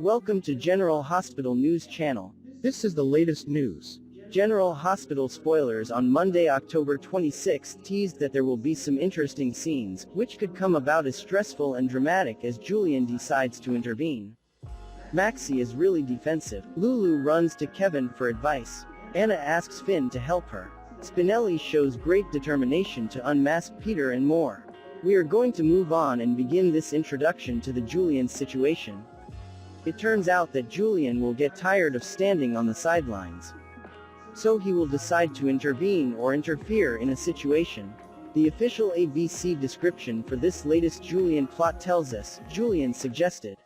Welcome to General Hospital News Channel. This is the latest news. General Hospital spoilers on Monday, October 26 teased that there will be some interesting scenes, which could come about as stressful and dramatic as Julian decides to intervene. Maxie is really defensive. Lulu runs to Kevin for advice. Anna asks Finn to help her. Spinelli shows great determination to unmask Peter and more. We are going to move on and begin this introduction to the Julian situation. It turns out that Julian will get tired of standing on the sidelines. So he will decide to intervene or interfere in a situation. The official ABC description for this latest Julian plot tells us, Julian suggested.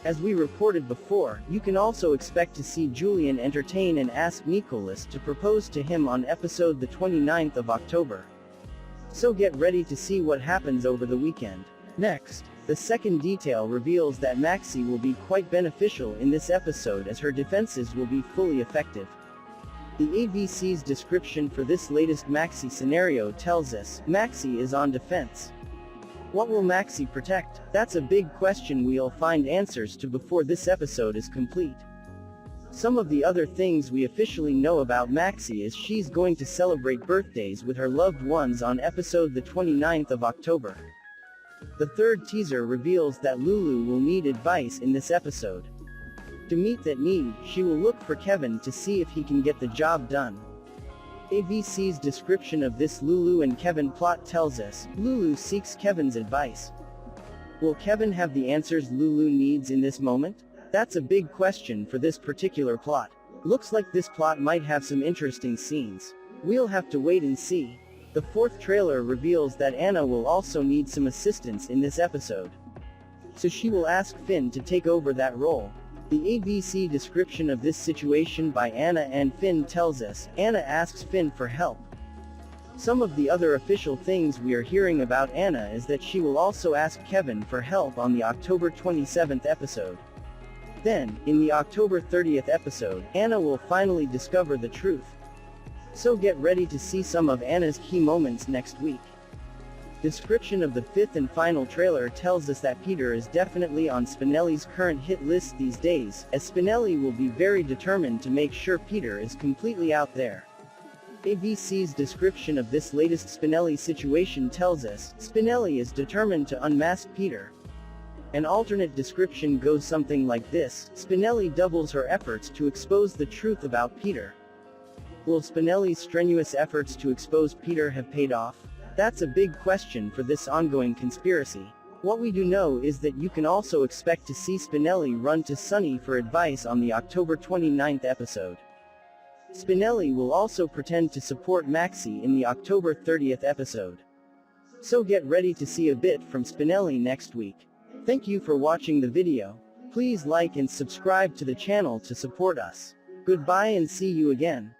As we reported before, you can also expect to see Julian entertain and ask Nicholas to propose to him on episode the 29th of October. So get ready to see what happens over the weekend. Next, the second detail reveals that Maxie will be quite beneficial in this episode as her defenses will be fully effective. The ABC's description for this latest Maxie scenario tells us, Maxie is on defense. What will Maxie protect? That's a big question we'll find answers to before this episode is complete. Some of the other things we officially know about Maxie is she's going to celebrate birthdays with her loved ones on episode the 29th of October. The third teaser reveals that Lulu will need advice in this episode. To meet that need, she will look for Kevin to see if he can get the job done. ABC's description of this Lulu and Kevin plot tells us, Lulu seeks Kevin's advice. Will Kevin have the answers Lulu needs in this moment? That's a big question for this particular plot. Looks like this plot might have some interesting scenes. We'll have to wait and see. The fourth trailer reveals that Anna will also need some assistance in this episode. So she will ask Finn to take over that role. The ABC description of this situation by Anna and Finn tells us, Anna asks Finn for help. Some of the other official things we are hearing about Anna is that she will also ask Kevin for help on the October 27th episode. Then, in the October 30th episode, Anna will finally discover the truth. So get ready to see some of Anna's key moments next week. Description of the fifth and final trailer tells us that Peter is definitely on Spinelli's current hit list these days, as Spinelli will be very determined to make sure Peter is completely out there. ABC's description of this latest Spinelli situation tells us, Spinelli is determined to unmask Peter. An alternate description goes something like this, Spinelli doubles her efforts to expose the truth about Peter. Will Spinelli's strenuous efforts to expose Peter have paid off? That's a big question for this ongoing conspiracy. What we do know is that you can also expect to see Spinelli run to Sunny for advice on the October 29th episode. Spinelli will also pretend to support Maxie in the October 30th episode. So get ready to see a bit from Spinelli next week. Thank you for watching the video. Please like and subscribe to the channel to support us. Goodbye and see you again.